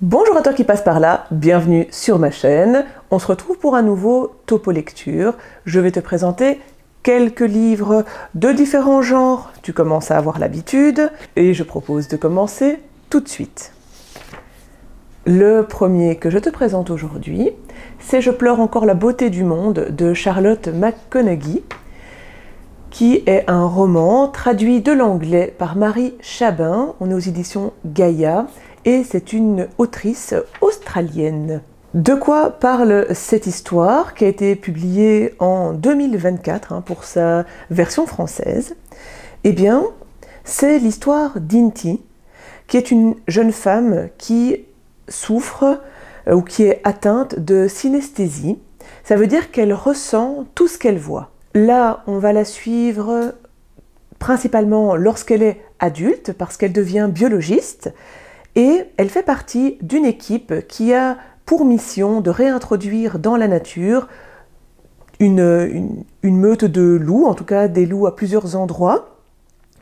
Bonjour à toi qui passe par là, bienvenue sur ma chaîne. On se retrouve pour un nouveau Topo Lecture. Je vais te présenter quelques livres de différents genres. Tu commences à avoir l'habitude et je propose de commencer tout de suite. Le premier que je te présente aujourd'hui, c'est Je pleure encore la beauté du monde de Charlotte McConaghy, qui est un roman traduit de l'anglais par Marie Chabin. On est aux éditions Gaïa et c'est une autrice australienne. De quoi parle cette histoire qui a été publiée en 2024 pour sa version française? Eh bien, c'est l'histoire d'Inti, qui est une jeune femme qui souffre ou qui est atteinte de synesthésie. Ça veut dire qu'elle ressent tout ce qu'elle voit. Là, on va la suivre principalement lorsqu'elle est adulte, parce qu'elle devient biologiste, et elle fait partie d'une équipe qui a pour mission de réintroduire dans la nature une meute de loups, en tout cas des loups à plusieurs endroits.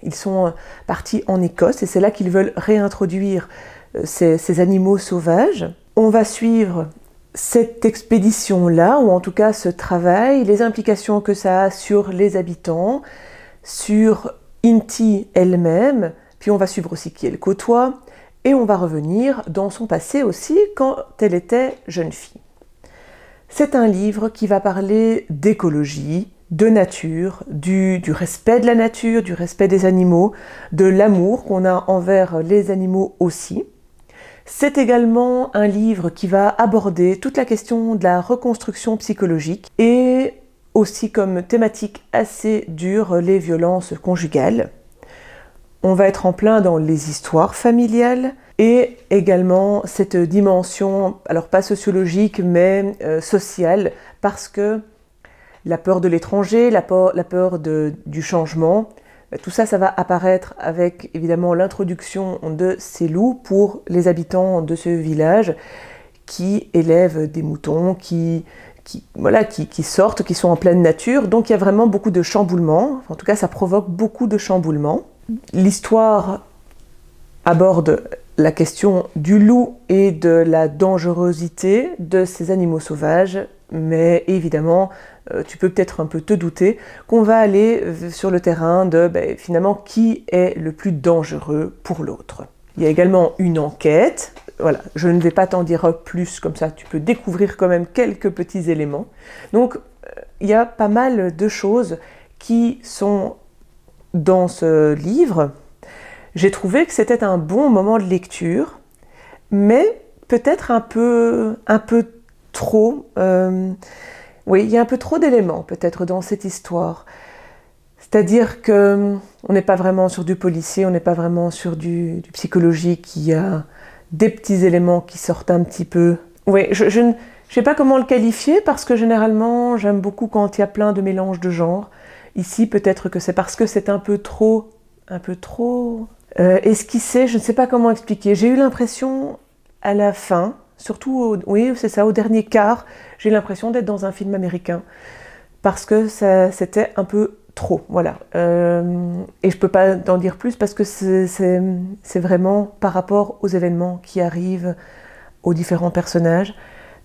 Ils sont partis en Écosse et c'est là qu'ils veulent réintroduire ces animaux sauvages. On va suivre cette expédition-là, ou en tout cas ce travail, les implications que ça a sur les habitants, sur Inti elle-même, puis on va suivre aussi qui elle côtoie, et on va revenir dans son passé aussi quand elle était jeune fille. C'est un livre qui va parler d'écologie, de nature, du respect de la nature, du respect des animaux, de l'amour qu'on a envers les animaux aussi. C'est également un livre qui va aborder toute la question de la reconstruction psychologique et aussi comme thématique assez dure les violences conjugales. On va être en plein dans les histoires familiales et également cette dimension, alors pas sociologique mais sociale, parce que la peur de l'étranger, la peur du changement, tout ça, ça va apparaître avec évidemment l'introduction de ces loups pour les habitants de ce village qui élèvent des moutons, qui sortent, qui sont en pleine nature. Donc il y a vraiment beaucoup de chamboulements, en tout cas ça provoque beaucoup de chamboulements. L'histoire aborde la question du loup et de la dangerosité de ces animaux sauvages, mais évidemment, tu peux peut-être un peu te douter qu'on va aller sur le terrain de finalement qui est le plus dangereux pour l'autre. Il y a également une enquête, voilà, je ne vais pas t'en dire plus, comme ça tu peux découvrir quand même quelques petits éléments. Donc il y a pas mal de choses qui sont dans ce livre. J'ai trouvé que c'était un bon moment de lecture, mais peut-être un peu trop. Oui, il y a un peu trop d'éléments peut-être dans cette histoire. C'est-à-dire qu'on n'est pas vraiment sur du policier, on n'est pas vraiment sur du psychologique. Il y a des petits éléments qui sortent un petit peu. Oui, je ne sais pas comment le qualifier parce que généralement j'aime beaucoup quand il y a plein de mélanges de genres. Ici, peut-être que c'est parce que c'est un peu trop esquissé, je ne sais pas comment expliquer. J'ai eu l'impression à la fin, surtout, oui, c'est ça, au dernier quart, j'ai l'impression d'être dans un film américain. Parce que c'était un peu trop, voilà. Et je peux pas en dire plus parce que c'est vraiment par rapport aux événements qui arrivent aux différents personnages.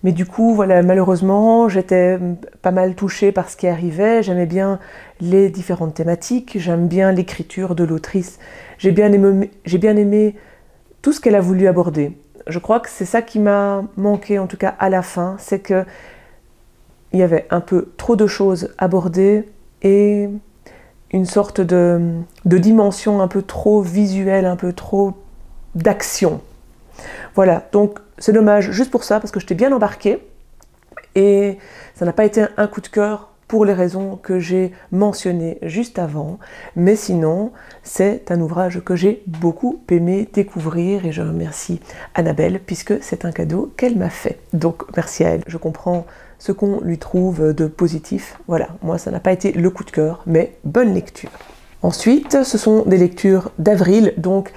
Mais du coup, voilà, malheureusement, j'étais pas mal touchée par ce qui arrivait. J'aimais bien les différentes thématiques, j'aime bien l'écriture de l'autrice. J'ai bien aimé tout ce qu'elle a voulu aborder. Je crois que c'est ça qui m'a manqué, en tout cas à la fin, c'est qu'il y avait un peu trop de choses abordées et une sorte de dimension un peu trop visuelle, un peu trop d'action. Voilà, donc c'est dommage juste pour ça, parce que je t'ai bien embarqué et ça n'a pas été un coup de cœur pour les raisons que j'ai mentionnées juste avant, mais sinon c'est un ouvrage que j'ai beaucoup aimé découvrir et je remercie Annabelle puisque c'est un cadeau qu'elle m'a fait. Donc merci à elle, je comprends ce qu'on lui trouve de positif. Voilà, moi ça n'a pas été le coup de cœur, mais bonne lecture. Ensuite, ce sont des lectures d'avril, donc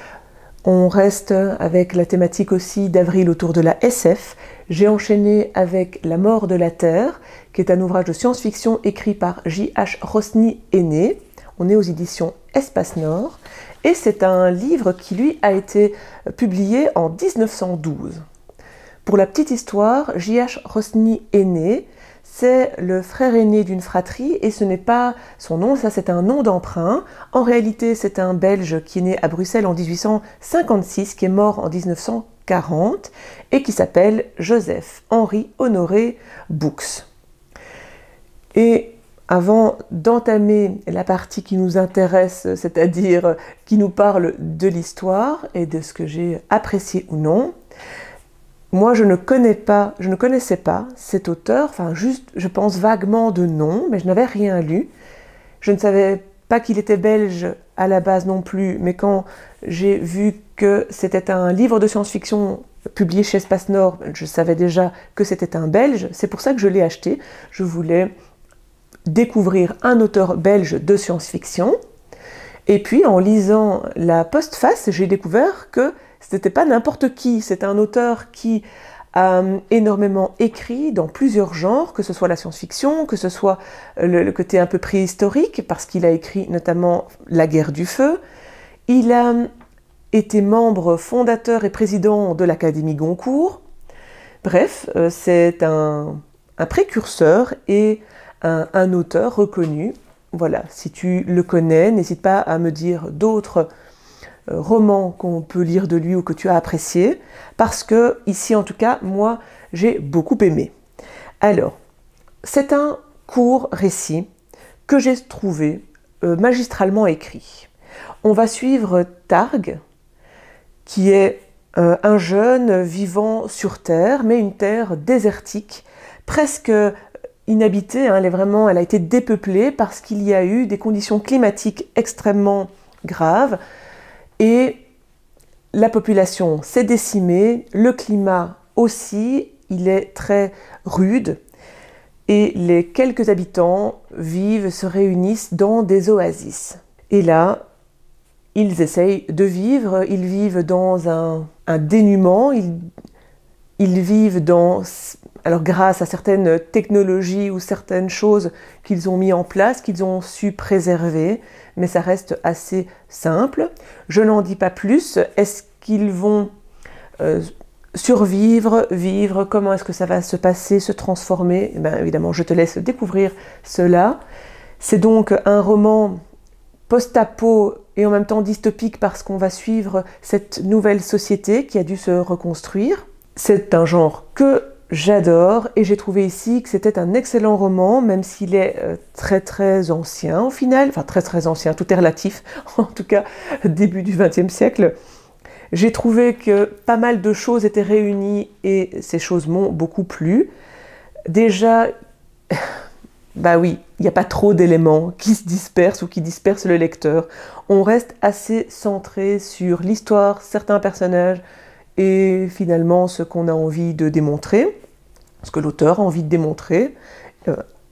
on reste avec la thématique aussi d'avril autour de la SF. J'ai enchaîné avec La mort de la Terre, qui est un ouvrage de science-fiction écrit par J.H. Rossny Aîné. On est aux éditions Espace Nord. Et c'est un livre qui, lui, a été publié en 1912. Pour la petite histoire, J.H. Rosny aîné, c'est le frère aîné d'une fratrie et ce n'est pas son nom, ça c'est un nom d'emprunt. En réalité, c'est un Belge qui est né à Bruxelles en 1856, qui est mort en 1940 et qui s'appelle Joseph Henri Honoré Bouks. Et avant d'entamer la partie qui nous intéresse, c'est-à-dire qui nous parle de l'histoire et de ce que j'ai apprécié ou non, moi je ne connaissais pas cet auteur, enfin juste je pense vaguement de nom, mais je n'avais rien lu. Je ne savais pas qu'il était belge à la base non plus, mais quand j'ai vu que c'était un livre de science-fiction publié chez Espace Nord, je savais déjà que c'était un Belge, c'est pour ça que je l'ai acheté. Je voulais découvrir un auteur belge de science-fiction. Et puis en lisant la postface, j'ai découvert que ce n'était pas n'importe qui, c'est un auteur qui a énormément écrit dans plusieurs genres, que ce soit la science-fiction, que ce soit le côté un peu préhistorique, parce qu'il a écrit notamment La guerre du feu. Il a été membre fondateur et président de l'Académie Goncourt. Bref, c'est un précurseur et un auteur reconnu. Voilà, si tu le connais, n'hésite pas à me dire d'autres romans qu'on peut lire de lui ou que tu as apprécié, parce que ici en tout cas, moi j'ai beaucoup aimé. Alors, c'est un court récit que j'ai trouvé magistralement écrit. On va suivre Targ, qui est un jeune vivant sur Terre, mais une terre désertique, presque inhabitée, hein, elle a été dépeuplée parce qu'il y a eu des conditions climatiques extrêmement graves et la population s'est décimée, le climat aussi, il est très rude et les quelques habitants se réunissent dans des oasis. Et là, ils essayent de vivre, ils vivent dans un dénuement, ils vivent alors grâce à certaines technologies ou certaines choses qu'ils ont mis en place, qu'ils ont su préserver, mais ça reste assez simple. Je n'en dis pas plus. Est-ce qu'ils vont survivre, vivre? Comment est-ce que ça va se passer, se transformer? Ben, évidemment, je te laisse découvrir cela. C'est donc un roman post-apo et en même temps dystopique parce qu'on va suivre cette nouvelle société qui a dû se reconstruire. C'est un genre que j'adore et j'ai trouvé ici que c'était un excellent roman, même s'il est très très ancien au final, enfin très très ancien, tout est relatif, en tout cas début du XXe siècle. J'ai trouvé que pas mal de choses étaient réunies et ces choses m'ont beaucoup plu. Déjà, bah oui, il n'y a pas trop d'éléments qui se dispersent ou qui dispersent le lecteur. On reste assez centré sur l'histoire, certains personnages, et finalement ce qu'on a envie de démontrer, ce que l'auteur a envie de démontrer,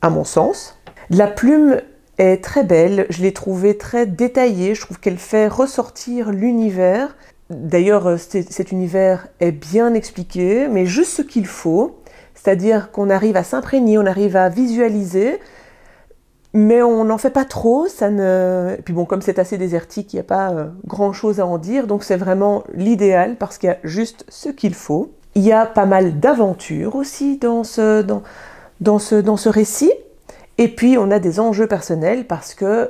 à mon sens. La plume est très belle, je l'ai trouvée très détaillée, je trouve qu'elle fait ressortir l'univers. D'ailleurs, cet univers est bien expliqué, mais juste ce qu'il faut, c'est-à-dire qu'on arrive à s'imprégner, on arrive à visualiser, mais on n'en fait pas trop, Et puis bon, comme c'est assez désertique, il n'y a pas grand-chose à en dire, donc c'est vraiment l'idéal parce qu'il y a juste ce qu'il faut. Il y a pas mal d'aventures aussi dans ce récit, et puis on a des enjeux personnels parce que,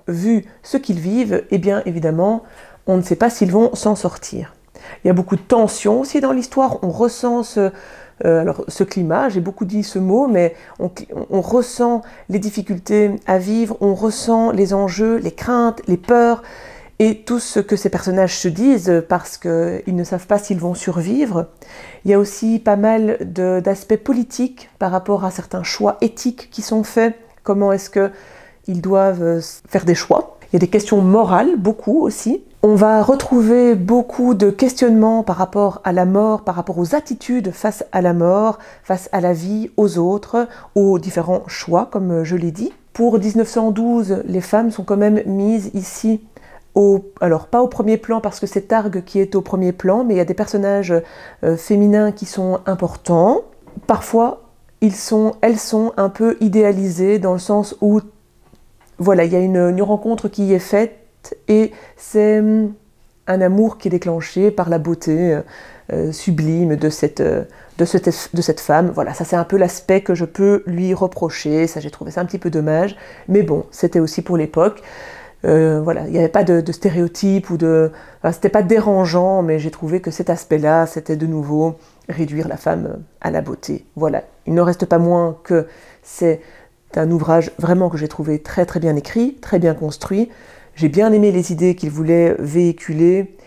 vu ce qu'ils vivent, eh bien évidemment, on ne sait pas s'ils vont s'en sortir. Il y a beaucoup de tensions aussi dans l'histoire, on ressent ce climat, j'ai beaucoup dit ce mot, mais on ressent les difficultés à vivre, on ressent les enjeux, les craintes, les peurs, et tout ce que ces personnages se disent parce qu'ils ne savent pas s'ils vont survivre. Il y a aussi pas mal d'aspects politiques par rapport à certains choix éthiques qui sont faits, comment est-ce qu'ils doivent faire des choix. Il y a des questions morales, beaucoup aussi. On va retrouver beaucoup de questionnements par rapport à la mort, par rapport aux attitudes face à la mort, face à la vie, aux autres, aux différents choix, comme je l'ai dit. Pour 1912, les femmes sont quand même mises ici, alors pas au premier plan parce que c'est Targ qui est au premier plan, mais il y a des personnages féminins qui sont importants. Parfois, elles sont un peu idéalisées dans le sens où, voilà, il y a une rencontre qui est faite, et c'est un amour qui est déclenché par la beauté sublime de cette femme. Voilà, ça c'est un peu l'aspect que je peux lui reprocher, ça j'ai trouvé ça un petit peu dommage, mais bon, c'était aussi pour l'époque. Voilà, il n'y avait pas de stéréotypes ou enfin, c'était pas dérangeant, mais j'ai trouvé que cet aspect-là, c'était de nouveau réduire la femme à la beauté. Voilà, il ne reste pas moins que c'est un ouvrage vraiment que j'ai trouvé très très bien écrit, très bien construit. J'ai bien aimé les idées qu'il voulait véhiculer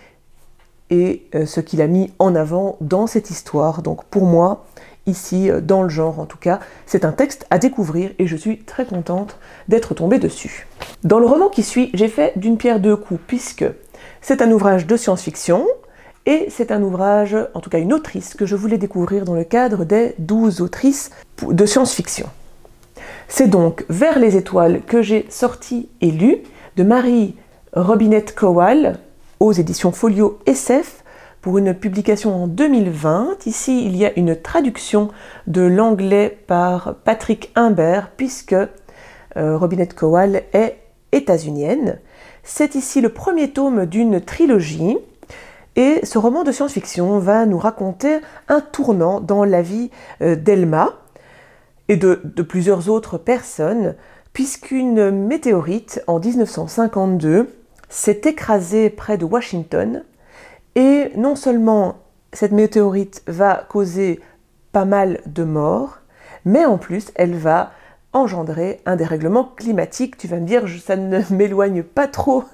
et ce qu'il a mis en avant dans cette histoire. Donc pour moi, ici, dans le genre en tout cas, c'est un texte à découvrir et je suis très contente d'être tombée dessus. Dans le roman qui suit, j'ai fait d'une pierre deux coups puisque c'est un ouvrage de science-fiction et c'est un ouvrage, en tout cas une autrice, que je voulais découvrir dans le cadre des 12 autrices de science-fiction. C'est donc Vers les étoiles que j'ai sorti et lu de Marie Robinette Kowal aux éditions Folio SF pour une publication en 2020. Ici, il y a une traduction de l'anglais par Patrick Imbert puisque Robinette Kowal est états-unienne. C'est ici le premier tome d'une trilogie et ce roman de science-fiction va nous raconter un tournant dans la vie d'Elma et de plusieurs autres personnes, puisqu'une météorite en 1952 s'est écrasée près de Washington, et non seulement cette météorite va causer pas mal de morts, mais en plus elle va engendrer un dérèglement climatique. Tu vas me dire, ça ne m'éloigne pas trop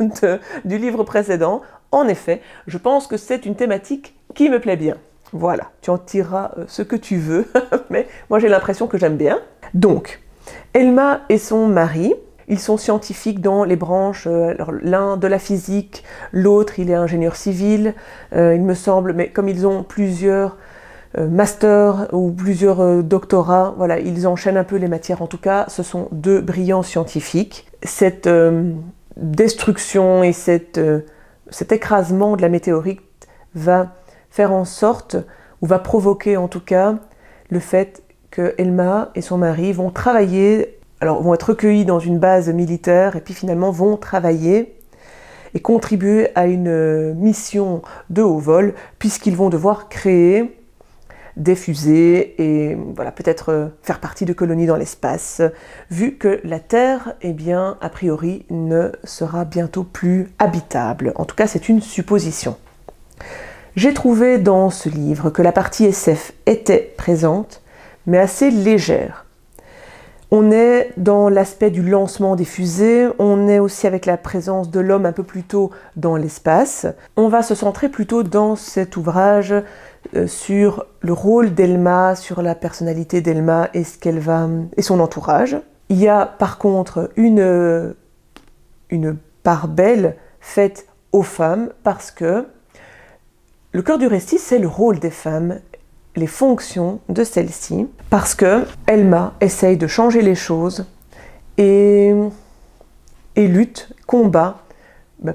du livre précédent. En effet, je pense que c'est une thématique qui me plaît bien. Voilà, tu en tireras ce que tu veux, mais moi j'ai l'impression que j'aime bien. Donc, Elma et son mari, ils sont scientifiques dans les branches, l'un de la physique, l'autre il est ingénieur civil, il me semble, mais comme ils ont plusieurs masters ou plusieurs doctorats, voilà, ils enchaînent un peu les matières. En tout cas, ce sont deux brillants scientifiques. Cette destruction et cet écrasement de la météorite va faire en sorte, ou va provoquer en tout cas, le fait que Elma et son mari vont travailler, alors vont être recueillis dans une base militaire et puis finalement vont travailler et contribuer à une mission de haut vol puisqu'ils vont devoir créer des fusées et voilà, peut-être faire partie de colonies dans l'espace, vu que la Terre, eh bien, a priori, ne sera bientôt plus habitable. En tout cas, c'est une supposition. J'ai trouvé dans ce livre que la partie SF était présente, mais assez légère. On est dans l'aspect du lancement des fusées, on est aussi avec la présence de l'homme un peu plus tôt dans l'espace. On va se centrer plutôt dans cet ouvrage sur le rôle d'Elma, sur la personnalité d'Elma et et son entourage. Il y a par contre une part belle faite aux femmes parce que le cœur du récit, c'est le rôle des femmes, les fonctions de celles-ci, parce que Elma essaye de changer les choses et lutte, combat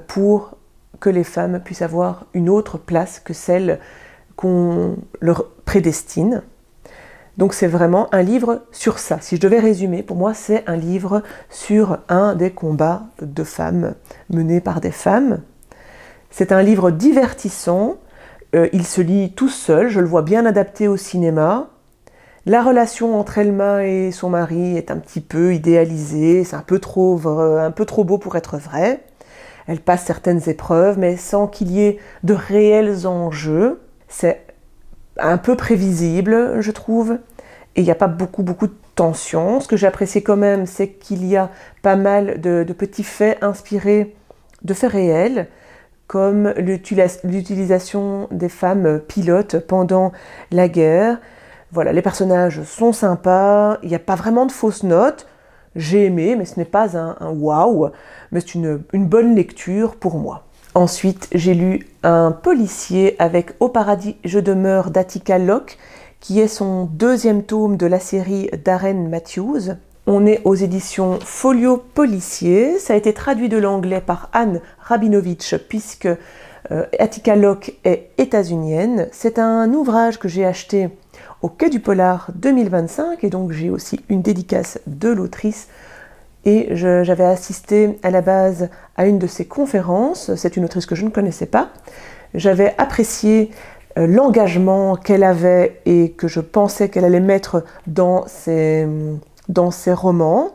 pour que les femmes puissent avoir une autre place que celle qu'on leur prédestine. Donc c'est vraiment un livre sur ça. Si je devais résumer, pour moi c'est un livre sur un des combats de femmes menés par des femmes. C'est un livre divertissant. Il se lit tout seul, je le vois bien adapté au cinéma. La relation entre Elma et son mari est un petit peu idéalisée, c'est un peu trop beau pour être vrai. Elle passe certaines épreuves, mais sans qu'il y ait de réels enjeux. C'est un peu prévisible, je trouve, et il n'y a pas beaucoup de tension. Ce que j'ai apprécié quand même, c'est qu'il y a pas mal de petits faits inspirés de faits réels, comme l'utilisation des femmes pilotes pendant la guerre. Voilà, les personnages sont sympas, il n'y a pas vraiment de fausses notes. J'ai aimé, mais ce n'est pas un waouh, mais c'est une bonne lecture pour moi. Ensuite, j'ai lu un policier avec Au paradis je demeure d'Attica Locke, qui est son deuxième tome de la série Darren Matthews. On est aux éditions Folio Policier. Ça a été traduit de l'anglais par Anne Rabinovitch, puisque Attica Locke est états-unienne. C'est un ouvrage que j'ai acheté au Quai du Polar 2025, et donc j'ai aussi une dédicace de l'autrice. Et j'avais assisté à la base à une de ses conférences. C'est une autrice que je ne connaissais pas. J'avais apprécié l'engagement qu'elle avait et que je pensais qu'elle allait mettre dans ses romans.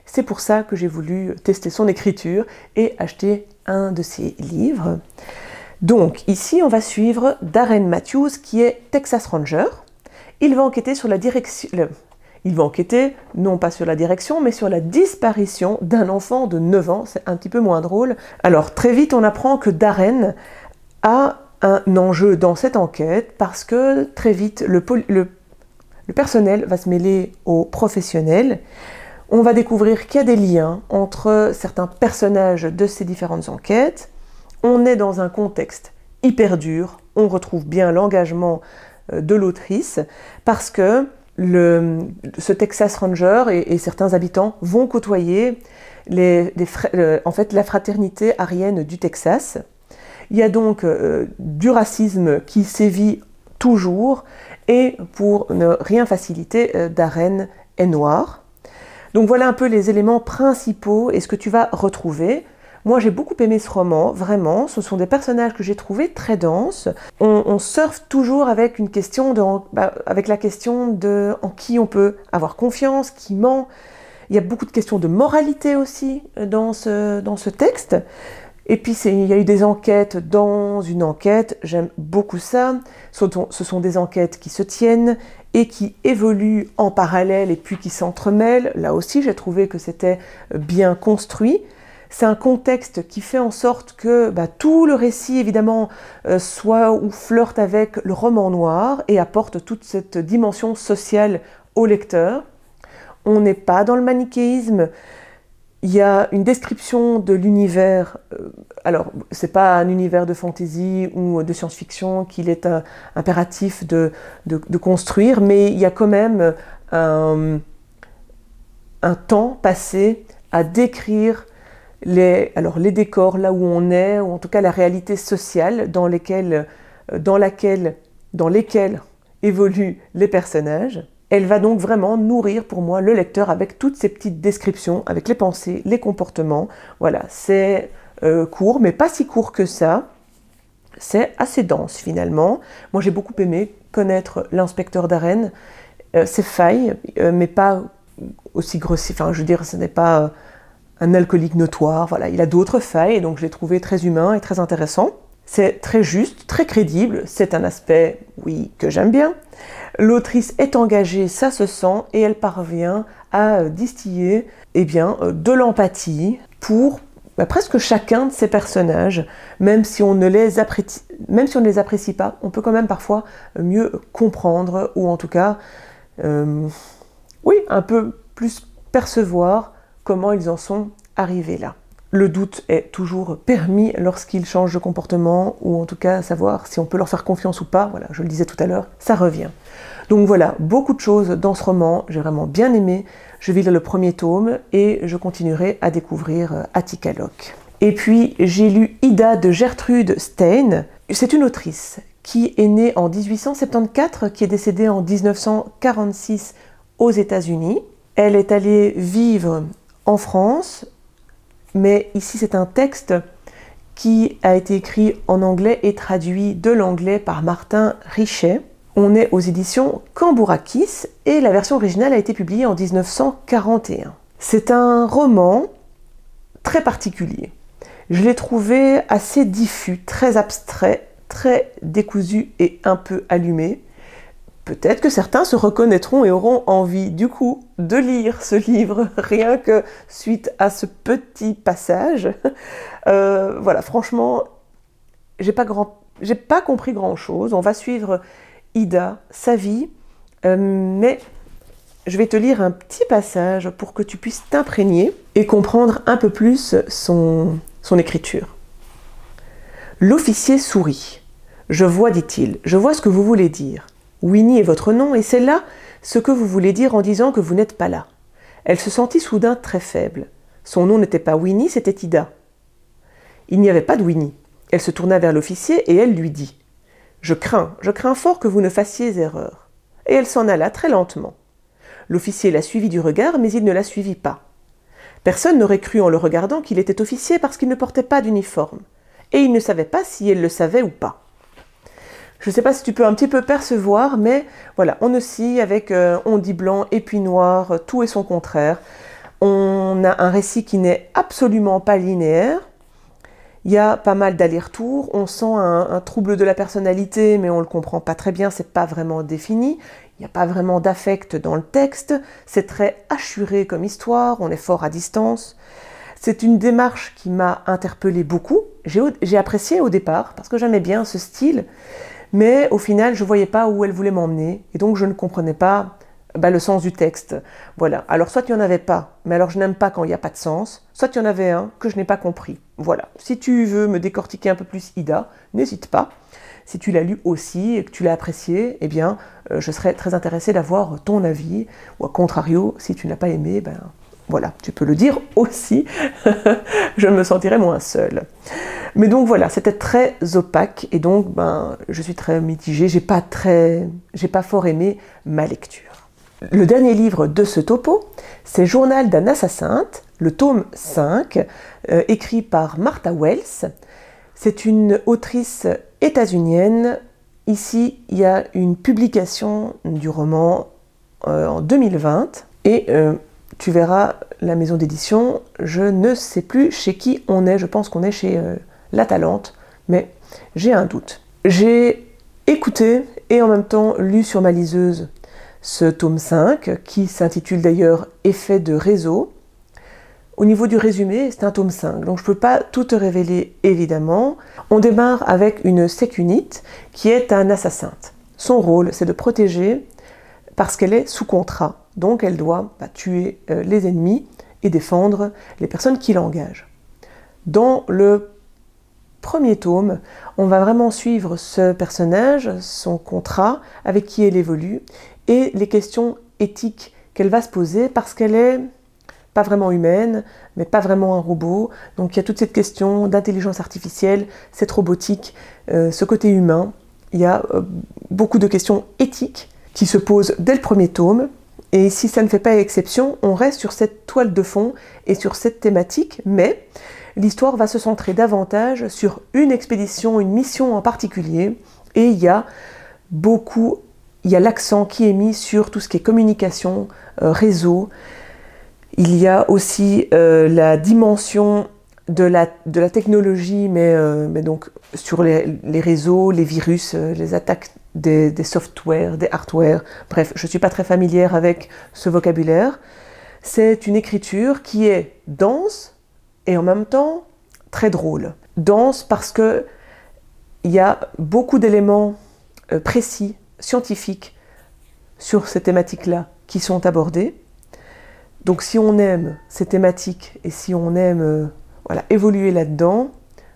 C'est pour ça que j'ai voulu tester son écriture et acheter un de ses livres. Donc ici, on va suivre Darren Matthews qui est Texas Ranger. Il va enquêter sur la direction... Il va enquêter, non pas sur la direction, mais sur la disparition d'un enfant de 9 ans. C'est un petit peu moins drôle. Alors, très vite, on apprend que Darren a un enjeu dans cette enquête parce que très vite, le personnel va se mêler aux professionnels. On va découvrir qu'il y a des liens entre certains personnages de ces différentes enquêtes. On est dans un contexte hyper dur. On retrouve bien l'engagement de l'autrice parce que ce Texas Ranger et certains habitants vont côtoyer en fait, la fraternité aryenne du Texas. Il y a donc du racisme qui sévit toujours et pour ne rien faciliter, Darren est noir. Donc voilà un peu les éléments principaux et ce que tu vas retrouver. Moi, j'ai beaucoup aimé ce roman, vraiment. Ce sont des personnages que j'ai trouvés très denses. On surfe toujours avec une question avec la question de en qui on peut avoir confiance, qui ment. Il y a beaucoup de questions de moralité aussi dans ce texte. Et puis, il y a eu des enquêtes dans une enquête. J'aime beaucoup ça. Ce sont des enquêtes qui se tiennent et qui évoluent en parallèle et puis qui s'entremêlent. Là aussi, j'ai trouvé que c'était bien construit. C'est un contexte qui fait en sorte que tout le récit, évidemment, soit ou flirte avec le roman noir et apporte toute cette dimension sociale au lecteur. On n'est pas dans le manichéisme. Il y a une description de l'univers. Alors, ce n'est pas un univers de fantasy ou de science-fiction qu'il est impératif de construire, mais il y a quand même un temps passé à décrire les décors là où on est, ou en tout cas la réalité sociale dans lesquelles évoluent les personnages. Elle va donc vraiment nourrir pour moi le lecteur avec toutes ces petites descriptions, avec les pensées, les comportements. Voilà, c'est court, mais pas si court que ça. C'est assez dense finalement. Moi j'ai beaucoup aimé connaître l'inspecteur Darren, ses failles, mais pas aussi grossier. Enfin, je veux dire, ce n'est pas un alcoolique notoire, voilà, il a d'autres failles, et donc je l'ai trouvé très humain et très intéressant. C'est très juste, très crédible, c'est un aspect, oui, que j'aime bien. L'autrice est engagée, ça se sent, et elle parvient à distiller de l'empathie pour presque chacun de ces personnages, même si on ne les apprécie pas, on peut quand même parfois mieux comprendre, ou en tout cas, un peu plus percevoir comment ils en sont arrivés là. Le doute est toujours permis lorsqu'ils changent de comportement, ou en tout cas savoir si on peut leur faire confiance ou pas. Voilà, je le disais tout à l'heure, ça revient. Donc voilà, beaucoup de choses dans ce roman, j'ai vraiment bien aimé. Je vais lire le premier tome et je continuerai à découvrir Attica Locke. Et puis j'ai lu Ida de Gertrude Stein. C'est une autrice qui est née en 1874, qui est décédée en 1946 aux États-Unis. Elle est allée vivre en France, mais ici c'est un texte qui a été écrit en anglais et traduit de l'anglais par Martin Richet. On est aux éditions Cambourakis et la version originale a été publiée en 1941. C'est un roman très particulier. Je l'ai trouvé assez diffus, très abstrait, très décousu et un peu allumé. Peut-être que certains se reconnaîtront et auront envie du coup de lire ce livre rien que suite à ce petit passage. Voilà, franchement, j'ai pas compris grand-chose. On va suivre Ida, sa vie, mais je vais te lire un petit passage pour que tu puisses t'imprégner et comprendre un peu plus son écriture. L'officier sourit. « Je vois, dit-il, je vois ce que vous voulez dire. Winnie est votre nom, et c'est là ce que vous voulez dire en disant que vous n'êtes pas là. » Elle se sentit soudain très faible. Son nom n'était pas Winnie, c'était Ida. Il n'y avait pas de Winnie. Elle se tourna vers l'officier et elle lui dit « je crains fort que vous ne fassiez erreur. » Et elle s'en alla très lentement. L'officier la suivit du regard, mais il ne la suivit pas. Personne n'aurait cru en le regardant qu'il était officier parce qu'il ne portait pas d'uniforme, et il ne savait pas si elle le savait ou pas. Je ne sais pas si tu peux un petit peu percevoir, mais voilà, on oscille avec on dit blanc et puis noir, tout est son contraire. On a un récit qui n'est absolument pas linéaire. Il y a pas mal d'allers-retours, on sent un trouble de la personnalité, mais on ne le comprend pas très bien, c'est pas vraiment défini. Il n'y a pas vraiment d'affect dans le texte, c'est très assuré comme histoire, on est fort à distance. C'est une démarche qui m'a interpellée beaucoup. J'ai apprécié au départ, parce que j'aimais bien ce style, mais au final, je ne voyais pas où elle voulait m'emmener, et donc je ne comprenais pas le sens du texte. Voilà. Alors soit il n'y en avait pas, mais alors je n'aime pas quand il n'y a pas de sens, soit il y en avait un que je n'ai pas compris. Voilà. Si tu veux me décortiquer un peu plus Ida, n'hésite pas. Si tu l'as lu aussi et que tu l'as apprécié, eh bien, je serais très intéressée d'avoir ton avis. Ou à contrario, si tu n'as pas aimé, voilà, tu peux le dire aussi. Je me sentirais moins seule. Mais donc voilà, c'était très opaque et donc je suis très mitigée. J'ai pas fort aimé ma lecture. Le dernier livre de ce topo, c'est Journal d'un assassin, le tome 5, écrit par Martha Wells. C'est une autrice états-unienne. Ici, il y a une publication du roman en 2020 et tu verras la maison d'édition. Je ne sais plus chez qui on est. Je pense qu'on est chez La Talente, mais j'ai un doute. J'ai écouté et en même temps lu sur ma liseuse ce tome 5, qui s'intitule d'ailleurs « Effet de réseau ». Au niveau du résumé, c'est un tome 5, donc je ne peux pas tout te révéler évidemment. On démarre avec une Secunit qui est un assassin. Son rôle, c'est de protéger parce qu'elle est sous contrat, donc elle doit tuer les ennemis et défendre les personnes qui l'engagent. Dans le premier tome, on va vraiment suivre ce personnage, son contrat, avec qui elle évolue, et les questions éthiques qu'elle va se poser parce qu'elle est pas vraiment humaine, mais pas vraiment un robot. Donc il y a toute cette question d'intelligence artificielle, cette robotique, ce côté humain. Il y a beaucoup de questions éthiques qui se posent dès le premier tome. Et si ça ne fait pas exception, on reste sur cette toile de fond et sur cette thématique, mais l'histoire va se centrer davantage sur une expédition, une mission en particulier, et il y a l'accent qui est mis sur tout ce qui est communication, réseau. Il y a aussi la dimension de la technologie, mais donc sur les réseaux, les virus, les attaques des softwares, des hardware. Bref, je ne suis pas très familière avec ce vocabulaire. C'est une écriture qui est dense et en même temps très drôle. Dense parce qu'il y a beaucoup d'éléments précis, scientifiques, sur ces thématiques-là qui sont abordées. Donc si on aime ces thématiques et si on aime évoluer là-dedans,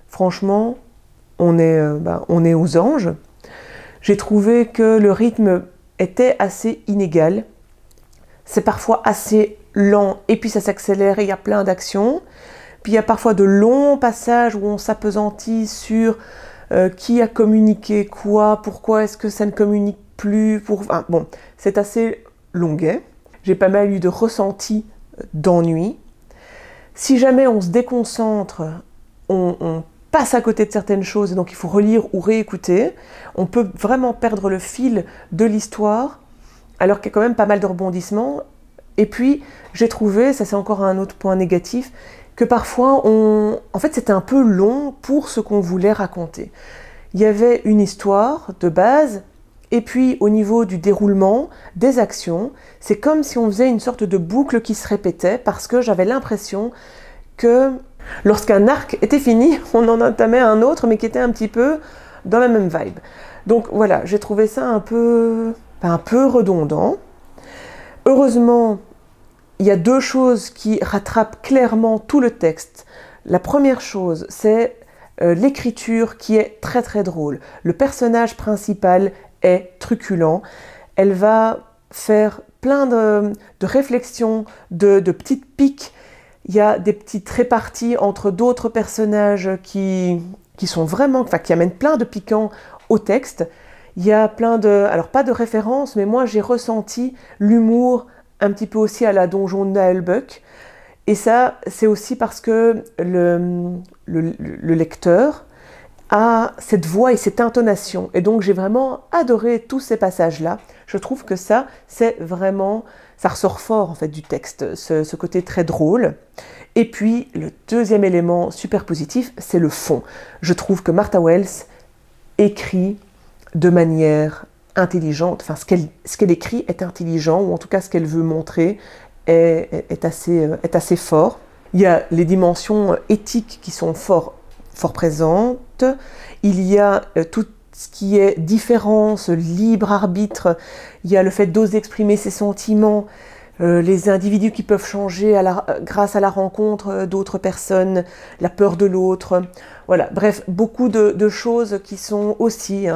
franchement, on est aux anges. J'ai trouvé que le rythme était assez inégal. C'est parfois assez lent et puis ça s'accélère et il y a plein d'actions. Puis il y a parfois de longs passages où on s'appesantit sur qui a communiqué quoi, pourquoi est-ce que ça ne communique plus. C'est assez longuet. J'ai pas mal eu de ressentis d'ennui. Si jamais on se déconcentre, on passe à côté de certaines choses, et donc il faut relire ou réécouter, on peut vraiment perdre le fil de l'histoire, alors qu'il y a quand même pas mal de rebondissements. Et puis, j'ai trouvé, ça c'est encore un autre point négatif, que parfois, en fait, c'était un peu long pour ce qu'on voulait raconter. Il y avait une histoire de base, et puis au niveau du déroulement, des actions, c'est comme si on faisait une sorte de boucle qui se répétait, parce que j'avais l'impression que lorsqu'un arc était fini, on en entamait un autre, mais qui était un petit peu dans la même vibe. Donc voilà, j'ai trouvé ça un peu redondant. Heureusement, il y a deux choses qui rattrapent clairement tout le texte. La première chose, c'est l'écriture qui est très très drôle. Le personnage principal est truculent. Elle va faire plein de réflexions, de petites piques. Il y a des petites réparties entre d'autres personnages qui sont vraiment, qui amènent plein de piquants au texte. Il y a plein alors pas de références, mais moi j'ai ressenti l'humour un petit peu aussi à la Donjon de Naheulbeuk. Et ça, c'est aussi parce que le lecteur a cette voix et cette intonation. Et donc j'ai vraiment adoré tous ces passages-là. Je trouve que ça, c'est vraiment, ça ressort fort en fait du texte, ce côté très drôle. Et puis le deuxième élément super positif, c'est le fond. Je trouve que Martha Wells écrit de manière intelligente, enfin ce qu'elle écrit est intelligent, ou en tout cas ce qu'elle veut montrer est assez fort. Il y a les dimensions éthiques qui sont fort présentes. Il y a tout ce qui est différence, libre arbitre. Il y a le fait d'oser exprimer ses sentiments, les individus qui peuvent changer grâce à la rencontre d'autres personnes, la peur de l'autre. Voilà, bref, beaucoup de choses qui sont aussi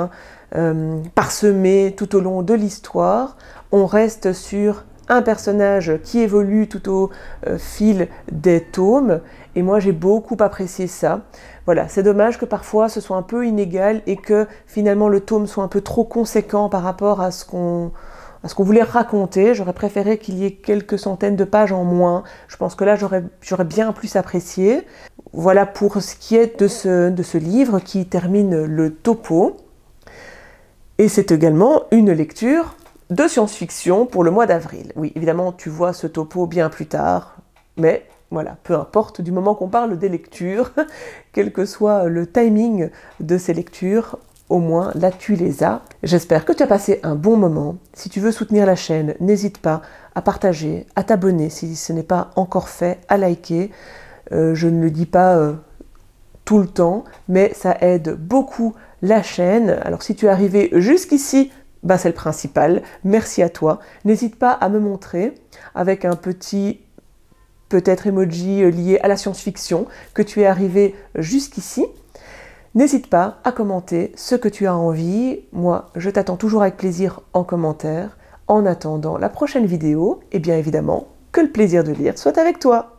parsemées tout au long de l'histoire. On reste sur un personnage qui évolue tout au fil des tomes, et moi j'ai beaucoup apprécié ça. Voilà, c'est dommage que parfois ce soit un peu inégal et que finalement le tome soit un peu trop conséquent par rapport à ce qu'on voulait raconter. J'aurais préféré qu'il y ait quelques centaines de pages en moins. Je pense que là j'aurais bien plus apprécié. Voilà pour ce qui est de ce livre qui termine le topo. Et c'est également une lecture de science-fiction pour le mois d'avril. Oui, évidemment, tu vois ce topo bien plus tard, mais voilà, peu importe, du moment qu'on parle des lectures, quel que soit le timing de ces lectures, au moins là tu les as. J'espère que tu as passé un bon moment. Si tu veux soutenir la chaîne, n'hésite pas à partager, à t'abonner si ce n'est pas encore fait, à liker. Je ne le dis pas tout le temps, mais ça aide beaucoup la chaîne. Alors si tu es arrivé jusqu'ici, ben, c'est le principal. Merci à toi. N'hésite pas à me montrer avec un petit peut-être emoji lié à la science-fiction que tu es arrivé jusqu'ici. N'hésite pas à commenter ce que tu as envie. Moi, je t'attends toujours avec plaisir en commentaire. En attendant la prochaine vidéo, et bien évidemment, que le plaisir de lire soit avec toi.